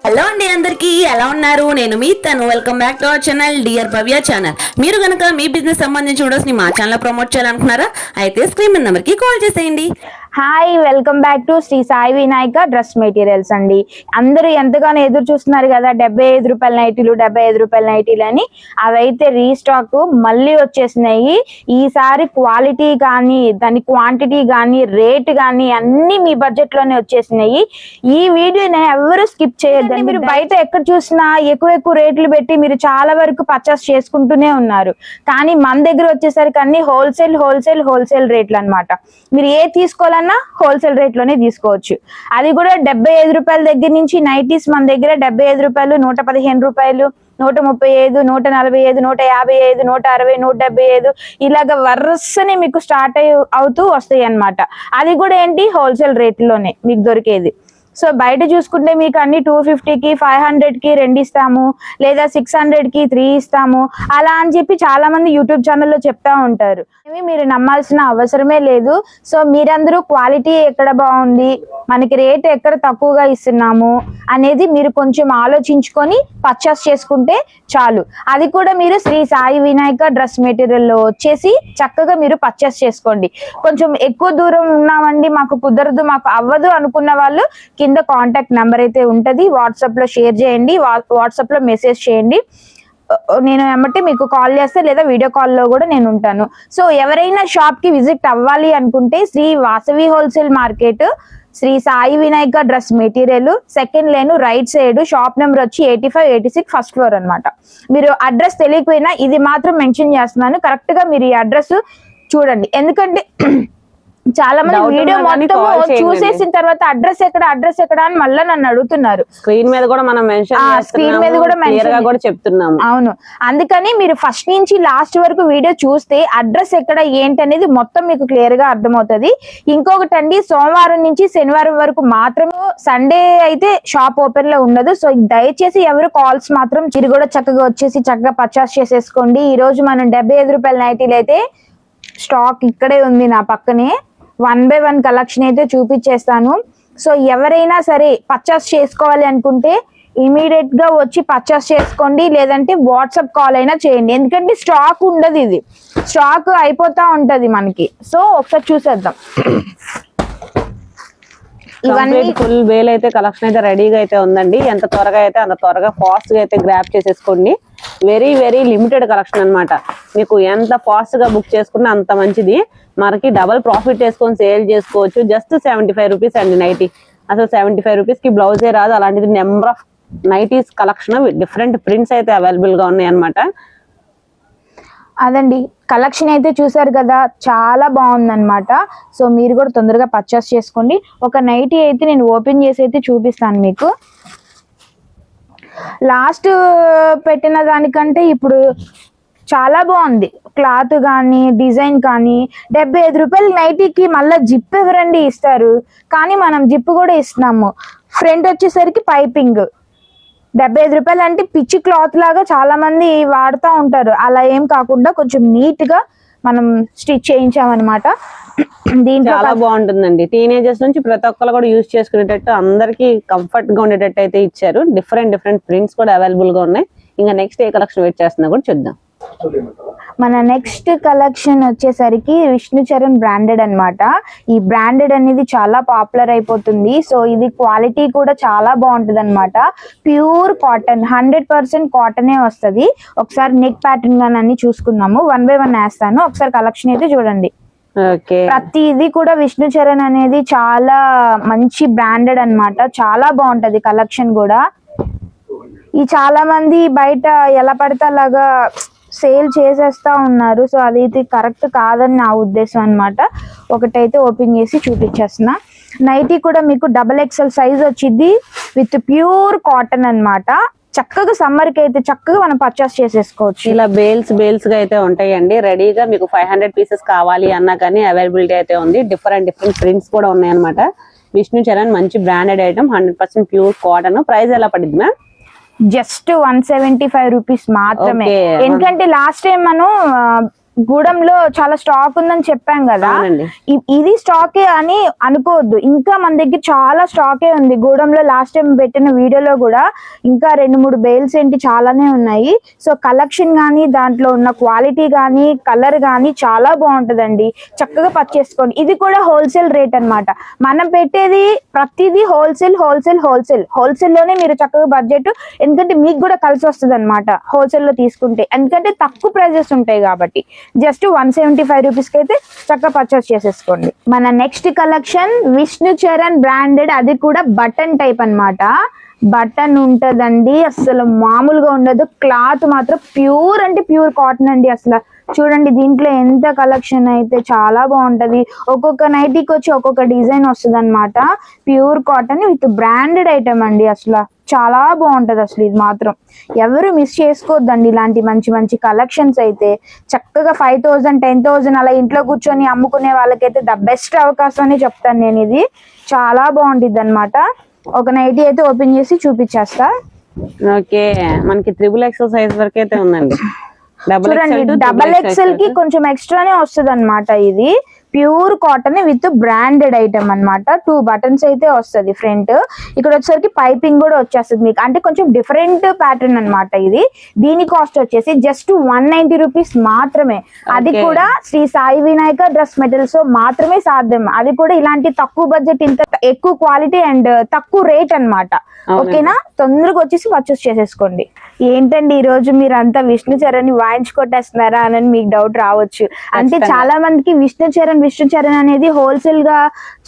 Hello అండి, అందరికీ ఎలా ఉన్నారు? నేను మీ తను. Welcome back to our channel dear Bhavya channel. మీరు కనుక మీ బిజినెస్ సంబంధించిన వీడియోస్ ని మా ఛానల్ ప్రమోట్ చేయాలనుకున్నారా? అయితే స్క్రీన్ మీద నెంబర్ కి కాల్ చేసేయండి. Hi, welcome back to Shri Sai Vinayaka dress materials అండి. అందరూ ఎంతగానో ఎదురు చూస్తున్నారు కదా 75 రూపాయల నైటీలు 75 రూపాయల నైటీలు అని. అవైతే రీస్టాక్ మళ్ళీ వచ్చేసినాయి. ఈసారి క్వాలిటీ కానీ దాని క్వాంటిటీ కానీ రేట్ కానీ అన్ని మీ బడ్జెట్ లోనే వచ్చేసినాయి. ఈ వీడియోని ఎవరు స్కిప్ చేయొద్దండి. మీరు బయట ఎక్కడ చూసినా ఎక్కువ రేట్లు పెట్టి మీరు చాలా వరకు పర్చేస్ చేసుకుంటూనే ఉన్నారు. కానీ మన దగ్గర వచ్చేసరికి అన్ని హోల్సేల్ రేట్లు అన్నమాట. మీరు ఏ తీసుకోవాలన్నా హోల్సేల్ రేట్ లోనే తీసుకోవచ్చు. అది కూడా 75 రూపాయల దగ్గర నుంచి నైటీస్ మన దగ్గర 75 రూపాయలు, 115 రూపాయలు, 135, 145, 155, 160, 175 ఇలాగ వరుసని మీకు స్టార్ట్ అవుతూ వస్తాయి అన్నమాట. అది కూడా ఏంటి హోల్సేల్ రేట్ లోనే మీకు దొరికేది. సో బయట చూసుకుంటే మీకు అన్ని 250కి 500కి 2 ఇస్తాము, లేదా 600కి 3 ఇస్తాము, అలా అని చెప్పి చాలా మంది యూట్యూబ్ ఛానల్లో చెప్తా ఉంటారు. మీరు నమ్మాల్సిన అవసరమే లేదు. సో మీరందరూ క్వాలిటీ ఎక్కడ బాగుంది, మనకి రేట్ ఎక్కడ తక్కువగా ఇస్తున్నాము అనేది మీరు కొంచెం ఆలోచించుకొని పర్చేస్ చేసుకుంటే చాలు. అది కూడా మీరు శ్రీ సాయి వినాయక డ్రెస్ మెటీరియల్లో వచ్చేసి చక్కగా మీరు పర్చేస్ చేసుకోండి. కొంచెం ఎక్కువ దూరం ఉన్నామండి, మాకు కుదరదు, మాకు అవ్వదు అనుకున్న వాళ్ళు కింద కాంటాక్ట్ నెంబర్ అయితే ఉంటది, వాట్సాప్ లో షేర్ చేయండి, వాట్సాప్ లో మెసేజ్ చేయండి. నేను ఏమంటే మీకు కాల్ చేస్తే లేదా వీడియో కాల్లో కూడా నేను ఉంటాను. సో ఎవరైనా షాప్ కి విజిట్ అవ్వాలి అనుకుంటే Shri Vasavi wholesale market, Shri Sai Vinayaka dress material, second line right side, shop number వచ్చి 85, 86 ఫస్ట్ ఫ్లోర్ అనమాట. మీరు అడ్రస్ తెలియకపోయినా ఇది మాత్రం మెన్షన్ చేస్తున్నాను, కరెక్ట్ గా మీరు ఈ అడ్రస్ చూడండి. ఎందుకంటే చాలా మంది వీడియో మొత్తం చూసేసిన తర్వాత అడ్రస్ ఎక్కడ అని మళ్ళీ నన్ను అడుగుతున్నారు. స్క్రీన్ మీద కూడా మనం చెప్తున్నాము. అవును, అందుకని మీరు ఫస్ట్ నుంచి లాస్ట్ వరకు వీడియో చూస్తే అడ్రస్ ఎక్కడ ఏంటి అనేది మొత్తం మీకు క్లియర్ గా అర్థమవుతుంది. ఇంకొకటి అండి, సోమవారం నుంచి శనివారం వరకు మాత్రమే, సండే అయితే షాప్ ఓపెన్ లో ఉండదు. సో దయచేసి ఎవరు కాల్స్ మాత్రం మీరు కూడా చక్కగా వచ్చేసి చక్కగా పర్చేస్ చేసేసుకోండి. ఈ రోజు మనం 75 రూపాయల నైటీలు అయితే స్టాక్ ఇక్కడే ఉంది నా పక్కనే. 1 by 1 కలెక్షన్ అయితే చూపించేస్తాను. సో ఎవరైనా సరే పర్చేస్ చేసుకోవాలి అనుకుంటే ఇమీడియట్ గా వచ్చి పర్చేస్ చేసుకోండి, లేదంటే వాట్సాప్ కాల్ అయినా చేయండి. ఎందుకంటే స్టాక్ ఉండదు, ఇది స్టాక్ అయిపోతా ఉంటది మనకి. సో ఒకసారి చూసేద్దాం. ఇవన్నీ ఫుల్ వేల్ అయితే కలెక్షన్ అయితే రెడీగా అయితే ఉందండి. ఎంత త్వరగా అయితే అంత త్వరగా ఫాస్ట్ గా అయితే గ్రాప్ చేసేసుకోండి. వెరీ లిమిటెడ్ కలెక్షన్ అన్నమాట. మీకు ఎంత ఫాస్ట్ గా బుక్ చేసుకున్నా అంత మంచిది. మనకి డబల్ ప్రాఫిట్ వేసుకొని సేల్ చేసుకోవచ్చు. జస్ట్ 75 రూపీస్ అండి నైటీ. అసలు 75 రూపీస్ కి బ్లౌజే రాదు. అలాంటిది number of nighties collection, different prints అయితే అవైలబుల్ గా ఉన్నాయి అన్నమాట. అదండి, కలెక్షన్ అయితే చూసారు కదా, చాలా బాగుందన్నమాట. సో మీరు కూడా తొందరగా పర్చేస్ చేసుకోండి. ఒక నైటీ అయితే నేను ఓపెన్ చేసి అయితే చూపిస్తాను మీకు. లాస్ట్ పెట్టిన దానికంటే ఇప్పుడు చాలా బాగుంది. క్లాత్ కానీ డిజైన్ కానీ. 75 రూపాయల నైటీకి మళ్ళీ జిప్ ఎవరండి ఇస్తారు? కానీ మనం జిప్ కూడా ఇస్తున్నాము. ఫ్రంట్ వచ్చేసరికి పైపింగ్. 75 రూపాయలు అంటే పిచ్చి క్లాత్ లాగా చాలా మంది వాడుతూ ఉంటారు. అలా ఏం కాకుండా కొంచెం నీట్ గా మనం స్టిచ్ చేయించామన్నమాట. దీంట్లో చాలా బాగుంటుందండి. టీనేజర్స్ నుంచి ప్రతి ఒక్కరు కూడా యూజ్ చేసుకునేటట్టు, అందరికి కంఫర్ట్ గా ఉండేటట్టు అయితే ఇచ్చారు. డిఫరెంట్ ప్రింట్స్ కూడా అవైలబుల్ గా ఉన్నాయి. ఇంకా నెక్స్ట్ ఏ కలెక్షన్ వెయిట్ చేస్తున్నా కూడా చూద్దాం. మన నెక్స్ట్ కలెక్షన్ వచ్చేసరికి విష్ణు చరణ్ బ్రాండెడ్ అన్నమాట. ఈ బ్రాండెడ్ అనేది చాలా పాపులర్ అయిపోతుంది. సో ఇది క్వాలిటీ కూడా చాలా బాగుంటుంది అనమాట. ప్యూర్ కాటన్, 100% కాటనే వస్తుంది. ఒకసారి నెక్ ప్యాటర్న్ అన్ని చూసుకుందాము. 1 by 1 వేస్తాను. ఒకసారి కలెక్షన్ అయితే చూడండి. ప్రతి ఇది కూడా విష్ణు చరణ్ అనేది చాలా మంచి బ్రాండెడ్ అన్నమాట. చాలా బాగుంటది కలెక్షన్ కూడా. ఈ చాలా మంది బయట ఎలా పడితే అలాగా సేల్ చేసేస్తా ఉన్నారు. సో అది కరెక్ట్ కాదని నా ఉద్దేశం అన్నమాట. ఒకటైతే ఓపెన్ చేసి చూపించేస్తున్నా. నైటీ కూడా మీకు XXL సైజ్ వచ్చింది విత్ ప్యూర్ కాటన్ అన్నమాట. చక్కగా సమ్మర్ కి అయితే చక్కగా మనం పర్చేస్ చేసేసుకోవచ్చు. ఇలా బేల్స్ గా అయితే ఉంటాయండి రెడీగా. మీకు 500 పీసెస్ కావాలి అన్నా కానీ అవైలబిలిటీ అయితే ఉంది. డిఫరెంట్ ప్రింట్స్ కూడా ఉన్నాయి అనమాట. విష్ణు చరణ్ మంచి branded item, 100% pure cotton. Price ఎలా పడింది మ్యామ్? జస్ట్ 175 రూపీస్ మాత్రమే. ఎందుకంటే లాస్ట్ టైం మనం గూడెంలో చాలా స్టాక్ ఉందని చెప్పాం కదా, అవునండి. ఇది స్టాకే అని అనుకోవద్దు, ఇంకా మన దగ్గర చాలా స్టాకే ఉంది. గూడెంలో లాస్ట్ టైం పెట్టిన వీడియోలో కూడా ఇంకా 2-3 బేల్స్ ఏంటి చాలానే ఉన్నాయి. సో కలెక్షన్ కానీ దాంట్లో ఉన్న క్వాలిటీ కానీ కలర్ కానీ చాలా బాగుంటదండి, చక్కగా పర్చేసుకోండి. ఇది కూడా హోల్సేల్ రేట్ అన్నమాట. మనం పెట్టేది ప్రతిదీ హోల్సేల్ లోనే మీరు చక్కగా బడ్జెట్, ఎందుకంటే మీకు కూడా కలిసి వస్తుంది అనమాట హోల్సేల్ లో తీసుకుంటే, ఎందుకంటే తక్కువ ప్రైజెస్ ఉంటాయి కాబట్టి. జస్ట్ 175 రూపీస్ కి అయితే చక్కగా పర్చేస్ చేసేసుకోండి. మన next collection Vishnu Charan branded, అది కూడా బటన్ టైప్ అన్నమాట. బటన్ ఉంటదండి, అసలు మామూలుగా ఉండదు. క్లాత్ మాత్రం ప్యూర్ అంటే ప్యూర్ కాటన్ అండి. అసలు చూడండి దీంట్లో ఎంత కలెక్షన్ అయితే చాలా బాగుంటది. ఒక్కొక్క నైటీకి వచ్చి ఒక్కొక్క డిజైన్ వస్తుంది అనమాట. Pure cotton with branded item అండి. అసలు చాలా బాగుంటది. అసలు ఇది మాత్రం ఎవరు మిస్ చేసుకోవద్దండి. ఇలాంటి మంచి మంచి కలెక్షన్స్ అయితే చక్కగా 5,000 10,000 అలా ఇంట్లో కూర్చొని అమ్ముకునే వాళ్ళకైతే ద బెస్ట్ అవకాశం అని చెప్తాను నేను. ఇది చాలా బాగుంటుంది అనమాట. ఒక నైటీ అయితే ఓపెన్ చేసి చూపించేస్తా. ఓకే, మనకి 3XL సైజ్ వరకు అయితే ఉందండి. చూడండి డబల్ ఎక్స్ఎల్ కి కొంచెం ఎక్స్ట్రానే వస్తుంది అనమాట. ఇది pure cotton with branded item అన్నమాట. 2 బటన్స్ అయితే వస్తుంది ఫ్రంట్. ఇక్కడ వచ్చేసరికి పైపింగ్ కూడా వచ్చేస్తుంది మీకు, అంటే కొంచెం డిఫరెంట్ ప్యాటర్న్ అన్నమాట. ఇది దీని కాస్ట్ వచ్చేసి జస్ట్ 190 రూపీస్ మాత్రమే. అది కూడా శ్రీ సాయి వినాయక డ్రెస్ మెటీరియల్స్ మాత్రమే సాధ్యం. అది కూడా ఇలాంటి తక్కువ బడ్జెట్, ఇంత ఎక్కువ క్వాలిటీ అండ్ తక్కువ రేట్ అన్నమాట. ఓకేనా, తొందరగా వచ్చేసి పర్చేస్ చేసేసుకోండి. ఏంటండి ఈ రోజు మీరు అంతా విష్ణు చరణ్ వాయించి కొట్టేస్తున్నారా అని మీకు డౌట్ రావచ్చు. అంటే చాలా మందికి విష్ణు చరణ్ అనేది హోల్సేల్ గా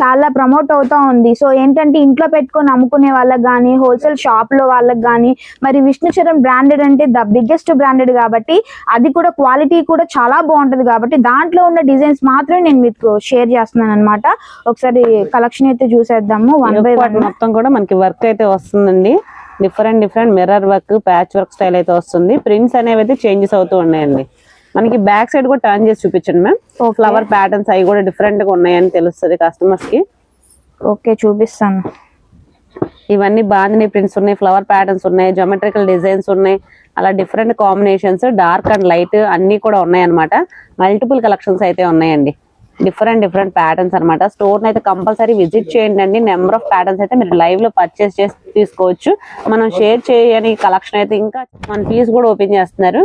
చాలా ప్రమోట్ అవుతా ఉంది. సో ఏంటంటే ఇంట్లో పెట్టుకొని అమ్ముకునే వాళ్ళకి కానీ, హోల్సేల్ షాప్ లో వాళ్ళకి కానీ, మరి విష్ణు చరణ్ బ్రాండెడ్ అంటే ద బిగ్గెస్ట్ బ్రాండెడ్ కాబట్టి, అది కూడా క్వాలిటీ కూడా చాలా బాగుంటది కాబట్టి దాంట్లో ఉన్న డిజైన్స్ మాత్రమే నేను మీకు షేర్ చేస్తున్నాను అనమాట. ఒకసారి కలెక్షన్ అయితే చూసేద్దాము. 1 by 1 మొత్తం కూడా మనకి వర్క్ అయితే వస్తుందండి. Different mirror work, patch work style అయితే వస్తుంది. ప్రింట్స్ అనేవి అయితే చేంజెస్ అవుతూ ఉన్నాయండి. మనకి బ్యాక్ సైడ్ కూడా టర్న్ చేసి చూపించండి మ్యామ్. ఫ్లవర్ ప్యాటర్న్స్ అవి కూడా డిఫరెంట్ గా ఉన్నాయని తెలుస్తుంది కస్టమర్స్ కి. ఓకే చూపిస్తాను. ఇవన్నీ బాందిని ప్రింట్స్ ఉన్నాయి, ఫ్లవర్ ప్యాటర్న్స్ ఉన్నాయి, జామెట్రికల్ డిజైన్స్ ఉన్నాయి, అలా different combinations, dark and light అన్ని కూడా ఉన్నాయి అనమాట. మల్టిపుల్ కలెక్షన్స్ అయితే ఉన్నాయండి. డిఫరెంట్ ప్యాటర్న్స్ అనమాట. స్టోర్ అయితే కంపల్సరీ విజిట్ చేయండి అండి. నెంబర్ ఆఫ్ ప్యాటర్న్స్ అయితే మీరు లైవ్ లో పర్చేస్ చేసి తీసుకోవచ్చు. మనం షేర్ చేయని కలెక్షన్ అయితే ఇంకా 1 పీస్ కూడా ఓపెన్ చేస్తున్నారు.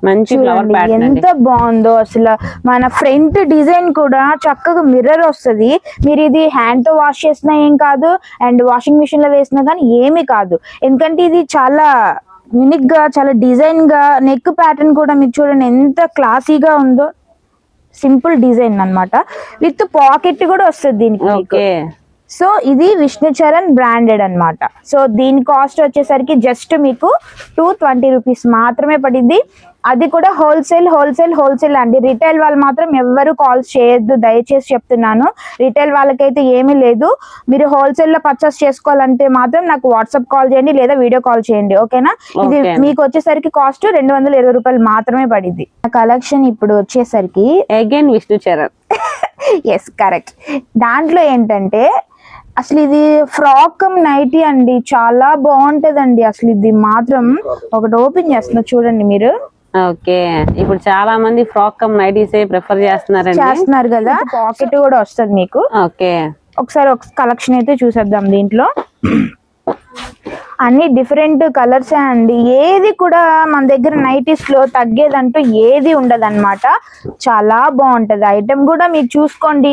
మంచి ఫ్లవర్ ప్యాటర్న్ ఎంత బాగుందో అసలు. మన ఫ్రంట్ డిజైన్ కూడా చక్కగా మిర్రర్ వస్తుంది. మీరు ఇది హ్యాండ్ తో వాష్ చేసినా ఏం కాదు, అండ్ వాషింగ్ మిషన్ లో వేసినా కానీ ఏమీ కాదు. ఎందుకంటే ఇది చాలా యూనిక్ గా, చాలా డిజైన్ గా, నెక్ ప్యాటర్న్ కూడా మీరు చూడండి ఎంత క్లాసీగా ఉందో. సింపుల్ డిజైన్ అన్నమాట, విత్ పాకెట్ కూడా వస్తుంది దీనికి. సో ఇది విష్ణు చరణ్ బ్రాండెడ్ అన్నమాట. సో దీని కాస్ట్ వచ్చేసరికి జస్ట్ మీకు 220 రూపీస్ మాత్రమే పడింది. అది కూడా హోల్సేల్ అండి. రిటైల్ వాళ్ళు మాత్రం ఎవరు కాల్స్ చేయొద్దు, దయచేసి చెప్తున్నాను. రిటైల్ వాళ్ళకైతే ఏమీ లేదు. మీరు హోల్సేల్ లో పర్చేస్ చేసుకోవాలంటే మాత్రం నాకు వాట్సాప్ కాల్ చేయండి లేదా వీడియో కాల్ చేయండి. ఓకేనా, ఇది మీకు వచ్చేసరికి కాస్ట్ 220 రూపాయలు మాత్రమే పడింది. కలెక్షన్ ఇప్పుడు వచ్చేసరికి again Vishnu Charan. Yes correct. దాంట్లో ఏంటంటే అసలు ఇది ఫ్రాక్ నైటీ అండి, చాలా బాగుంటదండి. అసలు ఇది మాత్రం ఒకటి ఓపెన్ చేస్తున్నా చూడండి మీరు. ఓకే, ఇప్పుడు చాలా మంది ఫ్రాక్ కమ్ నైటీస్ ప్రిఫర్ చేస్తున్నారు కదా. పాకెట్ కూడా వస్తుంది మీకు. ఓకే, ఒకసారి ఒక కలెక్షన్ అయితే చూసేద్దాం. దీంట్లో అన్ని డిఫరెంట్ కలర్స్ అండి. ఏది కూడా మన దగ్గర నైటీస్ లో తగ్గేదంటూ ఏది ఉండదు అనమాట. చాలా బాగుంటది ఐటమ్ కూడా మీరు చూసుకోండి.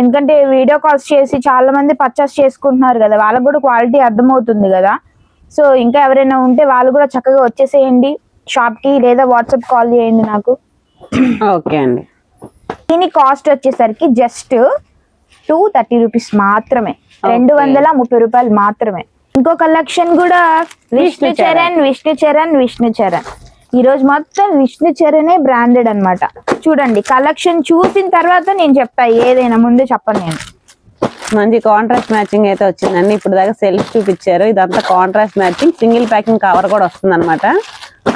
ఎందుకంటే వీడియో కాల్స్ చేసి చాలా మంది పర్చేస్ చేసుకుంటున్నారు కదా, వాళ్ళకు కూడా క్వాలిటీ అర్థమవుతుంది కదా. సో ఇంకా ఎవరైనా ఉంటే వాళ్ళు కూడా చక్కగా వచ్చేసేయండి షాప్ కి, లేదా వాట్సాప్ కాల్ చేయండి నాకు. ఓకే అండి. దీని కాస్ట్ వచ్చేసరికి జస్ట్ 230 రూపీస్ మాత్రమే, 230 రూపాయలు మాత్రమే. ఇంకో కలెక్షన్ కూడా విష్ణు చరణ్. ఈ రోజు మొత్తం విష్ణు చరణే బ్రాండెడ్ అన్నమాట. చూడండి కలెక్షన్ చూసిన తర్వాత నేను చెప్తా, ఏదైనా ముందు చెప్పను నేను. మంచి కాంట్రాస్ట్ మ్యాచింగ్ అయితే వచ్చిందండి. ఇప్పుడు దాకా సెల్ఫ్ చూపించారు, ఇదంతా contrast matching. Single packing cover కూడా వస్తుంది అనమాట.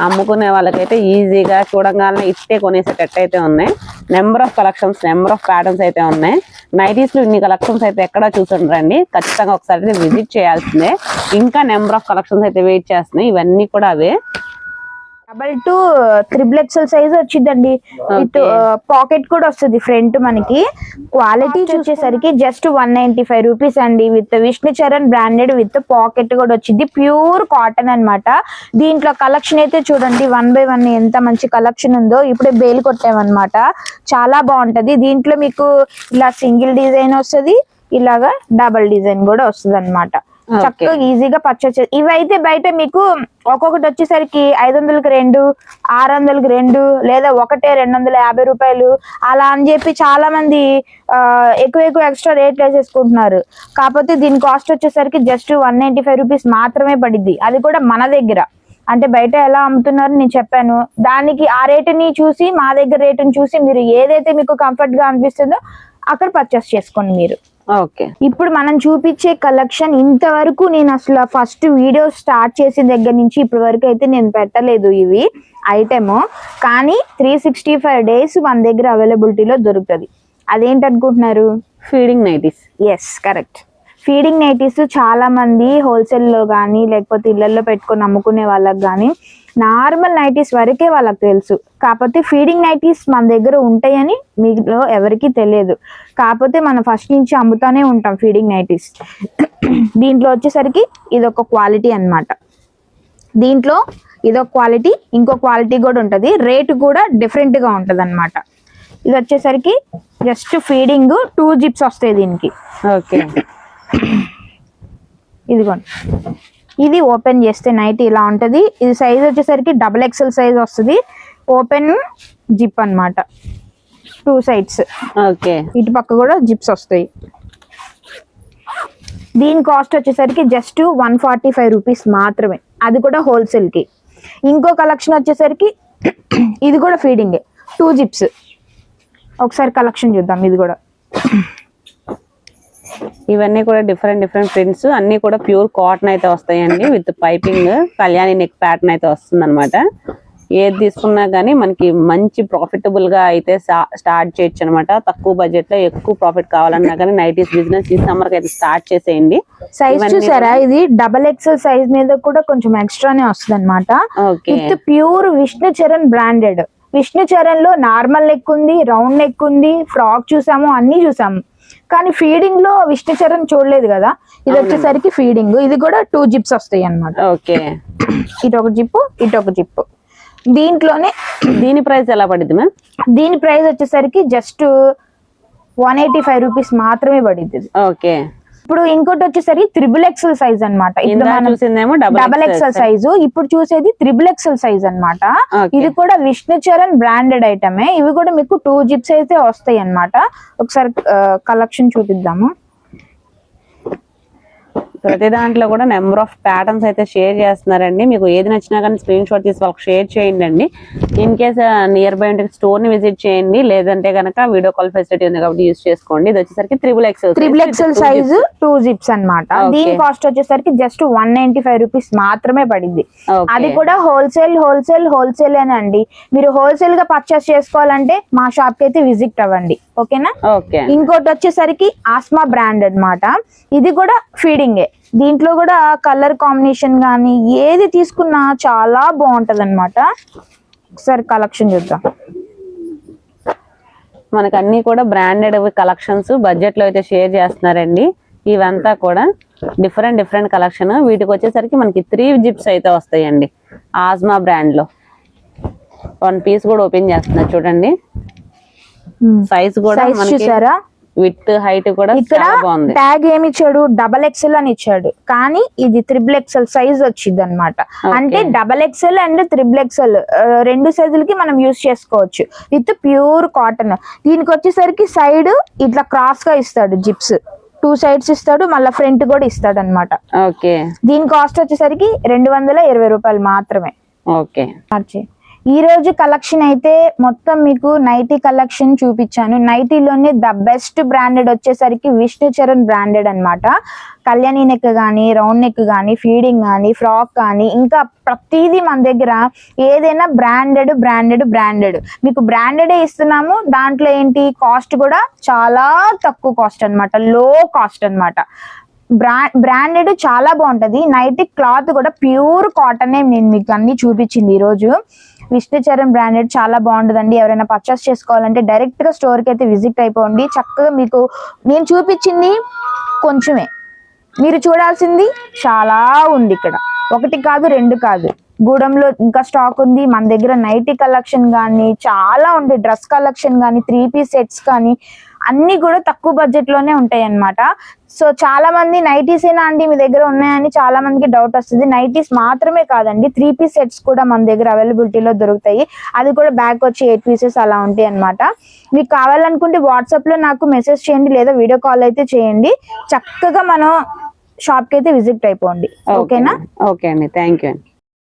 అమ్ముకునే వాళ్ళకైతే ఈజీగా చూడగానే ఇట్టే కొనేసేటట్టు అయితే ఉన్నాయి. Number of collections, number of patterns అయితే ఉన్నాయి. నైటీస్ లో ఇన్ని కలెక్షన్స్ అయితే ఎక్కడా చూసుండ్రండి, ఖచ్చితంగా ఒకసారి విజిట్ చేయాల్సిందే. ఇంకా నెంబర్ ఆఫ్ కలెక్షన్స్ అయితే వెయిట్ చేస్తున్నాయి. ఇవన్నీ కూడా అవే. 2 3XL సైజ్ వచ్చిందండి. విత్ పాకెట్ కూడా వస్తుంది ఫ్రంట్. మనకి క్వాలిటీ చూసేసరికి జస్ట్ 195 రూపీస్ అండి. With Vishnu Charan branded with pocket కూడా వచ్చింది. ప్యూర్ కాటన్ అన్నమాట. దీంట్లో కలెక్షన్ అయితే చూడండి 1 by 1 ఎంత మంచి కలెక్షన్ ఉందో. ఇప్పుడే బేల్ కొట్టామన్నమాట. చాలా బాగుంటది. దీంట్లో మీకు ఇలా సింగిల్ డిజైన్ వస్తుంది, ఇలాగా డబల్ డిజైన్ కూడా వస్తుంది అనమాట. చక్కగా ఈజీగా పర్చేస్. ఇవైతే బయట మీకు ఒక్కొక్కటి వచ్చేసరికి 500కి 2, 600కి 2 లేదా ఒకటే 250 రూపాయలు అలా అని చెప్పి చాలా మంది ఎక్కువ ఎక్స్ట్రా రేట్ వేసేసుకుంటున్నారు. కాకపోతే దీని కాస్ట్ వచ్చేసరికి జస్ట్ 195 రూపీస్ మాత్రమే పడిద్ది. అది కూడా మన దగ్గర. అంటే బయట ఎలా అమ్ముతున్నారు నేను చెప్పాను. దానికి ఆ రేటుని చూసి మా దగ్గర రేటుని చూసి మీరు ఏదైతే మీకు కంఫర్ట్ గా అనిపిస్తుందో అక్కడ పర్చేస్ చేసుకోండి మీరు. ఓకే, ఇప్పుడు మనం చూపించే కలెక్షన్ ఇంతవరకు నేను అసలు ఫస్ట్ వీడియో స్టార్ట్ చేసిన దగ్గర నుంచి ఇప్పటి వరకు అయితే నేను పెట్టలేదు ఇవి ఐటమ్. కానీ 365 days మన దగ్గర అవైలబిలిటీలో దొరుకుతుంది. అదేంటనుకుంటున్నారు? Feeding nighties. Yes, correct. Feeding nighties చాలా మంది హోల్సేల్లో కానీ లేకపోతే ఇళ్లలో పెట్టుకొని అమ్ముకునే వాళ్ళకి కానీ నార్మల్ నైటీస్ వరకే వాళ్ళకి తెలుసు. కాకపోతే ఫీడింగ్ నైటీస్ మన దగ్గర ఉంటాయని మీలో ఎవరికి తెలియదు. కాకపోతే మనం ఫస్ట్ నుంచి అమ్ముతానే ఉంటాం ఫీడింగ్ నైటీస్. దీంట్లో వచ్చేసరికి ఇదొక క్వాలిటీ అన్నమాట. దీంట్లో ఇదొక క్వాలిటీ, ఇంకో క్వాలిటీ కూడా ఉంటుంది. రేటు కూడా డిఫరెంట్గా ఉంటుంది అన్నమాట. ఇది వచ్చేసరికి జస్ట్ ఫీడింగ్ 2 జిప్స్ వస్తాయి దీనికి. ఓకే, ఇదిగోండి. ఇది ఓపెన్ చేస్తే నైట్ ఇలా ఉంటది. ఇది సైజ్ వచ్చేసరికి XXL సైజ్ వస్తుంది. ఓపెన్ జిప్ అన్నమాట. 2 sides. ఓకే, ఇటు పక్క కూడా జిప్స్ వస్తాయి. దీని కాస్ట్ వచ్చేసరికి జస్ట్ 145 రూపీస్ మాత్రమే. అది కూడా హోల్సేల్ కి. ఇంకో కలెక్షన్ వచ్చేసరికి ఇది కూడా ఫీడింగ్ 2 జిప్స్. ఒకసారి కలెక్షన్ చూద్దాం. ఇది కూడా ఇవన్నీ కూడా డిఫరెంట్ ప్రింట్స్ అన్ని కూడా ప్యూర్ కాటన్ అయితే వస్తాయండి. With piping Kalyani neck pattern అయితే వస్తుంది అనమాట. ఏది తీసుకున్నా గానీ మనకి మంచి ప్రాఫిటబుల్ గా అయితే స్టార్ట్ చేయొచ్చు అనమాట. తక్కువ బడ్జెట్ లో ఎక్కువ ప్రాఫిట్ కావాలన్నా కానీ నైటీస్ బిజినెస్ ఈ సమ్మర్ కి అయితే స్టార్ట్ చేసేయండి. సైజ్ చూసారా? ఇది XXL సైజ్ మీద కూడా కొంచెం ఎక్స్ట్రానే వస్తుంది అనమాట. With pure Vishnu Charan branded. Vishnu Charan లో నార్మల్ నెక్ ఉంది, రౌండ్ నెక్ ఉంది, ఫ్రాక్ చూసాము, అన్ని చూసాము. కానీ ఫీడింగ్ లో విష్ణు చరణ్ చూడలేదు కదా. ఇది వచ్చేసరికి ఫీడింగ్. ఇది కూడా 2 జిప్స్ వస్తాయి అన్నమాట. ఓకే, ఇటొక జిప్పు, ఇటొక జిప్పు. దీంట్లోనే దీని ప్రైస్ ఎలా పడింది మ్యామ్? దీని ప్రైస్ వచ్చేసరికి జస్ట్ 185 రూపీస్ మాత్రమే పడింది. ఓకే, ఇప్పుడు ఇంకోటి వచ్చేసరికి XXL సైజ్ అనమాట. చూసిందేమో XXL సైజు, ఇప్పుడు చూసేది XXL సైజ్ అన్నమాట. ఇది కూడా విష్ణు చరణ్ బ్రాండెడ్ ఐటమే. ఇవి కూడా మీకు 2 జిప్స్ అయితే వస్తాయి అన్నమాట. ఒకసారి కలెక్షన్ చూపిద్దాము. ప్రతి దాంట్లో కూడా నెంబర్ ఆఫ్ ప్యాటర్న్స్ అయితే షేర్ చేస్తున్నారండి. మీకు ఏది నచ్చినా కానీ స్క్రీన్ షాట్ తీసి వాళ్ళకి షేర్ చేయండి అండి. ఇన్ కేస్ నియర్ బై ఉంటే స్టోర్ ని విజిట్ చేయండి, లేదంటే కనుక వీడియో కాల్ ఫెసిలిటీ ఉంది కాబట్టి యూజ్ చేసుకోండి. ఇది వచ్చేసరికి XXL సైజ్ 2 జిప్స్ అన్నమాట. దీని కాస్ట్ వచ్చేసరికి జస్ట్ 195 రూపీస్ మాత్రమే పడింది. అది కూడా హోల్సేల్ అండి. మీరు హోల్సేల్ గా పర్చేస్ చేసుకోవాలంటే మా షాప్ కి అయితే విజిట్ అవ్వండి. ఓకేనా? ఇంకోటి వచ్చేసరికి ఆస్మా బ్రాండ్ అన్నమాట. ఇది కూడా ఫీడింగే. దీంట్లో కూడా కలర్ కాంబినేషన్ గానీ ఏది తీసుకున్నా చాలా బాగుంటది అనమాట. ఒకసారి కలెక్షన్ చూద్దాం. మనకు అన్ని కూడా బ్రాండెడ్ కలెక్షన్స్ బడ్జెట్ లో అయితే షేర్ చేస్తున్నారండి. ఇవంతా కూడా డిఫరెంట్ కలెక్షన్. వీటికి వచ్చేసరికి మనకి 3 జిప్స్ అయితే వస్తాయండి ఆస్మా బ్రాండ్ లో. 1 పీస్ కూడా ఓపెన్ చేస్తున్నారు చూడండి. సైజ్ కూడా చూసారా? విత్ హైట్ కూడా ఇక్కడ ట్యాగ్ ఏమి ఇచ్చాడు? XXL అని ఇచ్చాడు. కానీ ఇది XXL సైజ్ వచ్చింది అనమాట. అంటే XXL అండ్ XXL 2 సైజులకి మనం యూజ్ చేసుకోవచ్చు. With pure cotton. దీనికి వచ్చేసరికి సైడ్ ఇట్లా క్రాస్ గా ఇస్తాడు జిప్స్. 2 sides ఇస్తాడు, మళ్ళీ ఫ్రంట్ కూడా ఇస్తాడు అనమాట. ఓకే, దీని కాస్ట్ వచ్చేసరికి 220 రూపాయలు మాత్రమే. ఓకే, ఈ రోజు కలెక్షన్ అయితే మొత్తం మీకు నైటీ కలెక్షన్ చూపించాను. నైటీలోనే ద బెస్ట్ బ్రాండెడ్ వచ్చేసరికి విష్ణు చరణ్ బ్రాండెడ్ అన్నమాట. కళ్యాణి నెక్ కానీ, రౌండ్ నెక్ కానీ, ఫీడింగ్ కానీ, ఫ్రాక్ కానీ, ఇంకా ప్రతిదీ మన దగ్గర ఏదైనా బ్రాండెడ్ మీకు బ్రాండెడే ఇస్తున్నాము. దాంట్లో ఏంటి కాస్ట్ కూడా చాలా తక్కువ కాస్ట్ అన్నమాట, లో కాస్ట్ అన్నమాట. బ్రాండెడ్ చాలా బాగుంటది. నైటీ క్లాత్ కూడా ప్యూర్ కాటన్ నేను మీకు అన్ని చూపించింది ఈ రోజు. విష్ణు చరణ్ బ్రాండెడ్ చాలా బాగుంటుందండి. ఎవరైనా పర్చేస్ చేసుకోవాలంటే డైరెక్ట్ గా స్టోర్ కి అయితే విజిట్ అయిపోండి. చక్కగా మీకు నేను చూపించింది కొంచెమే, మీరు చూడాల్సింది చాలా ఉంది ఇక్కడ. 1 కాదు 2 కాదు, గూడెంలో ఇంకా స్టాక్ ఉంది. మన దగ్గర నైటీ కలెక్షన్ కానీ చాలా ఉంది, డ్రెస్ కలెక్షన్ కానీ 3 పీస్ సెట్స్ కానీ అన్ని కూడా తక్కువ బడ్జెట్ లోనే ఉంటాయి అన్నమాట. సో చాలా మంది నైటీస్ ఏనా అండి మీ దగ్గర ఉన్నాయని చాలా మందికి డౌట్ వస్తుంది. నైటీస్ మాత్రమే కాదండి, 3 పీస్ సెట్స్ కూడా మన దగ్గర అవైలబిలిటీలో దొరుకుతాయి. అది కూడా బ్యాక్ వచ్చి 8 పీసెస్ అలా ఉంటాయి అన్నమాట. మీకు కావాలనుకుంటే వాట్సాప్ లో నాకు మెసేజ్ చేయండి, లేదా వీడియో కాల్ అయితే చేయండి. చక్కగా మనం షాప్ కి అయితే విజిట్ అయిపోండి. ఓకేనా? ఓకే అండి, థ్యాంక్ యూ అండి.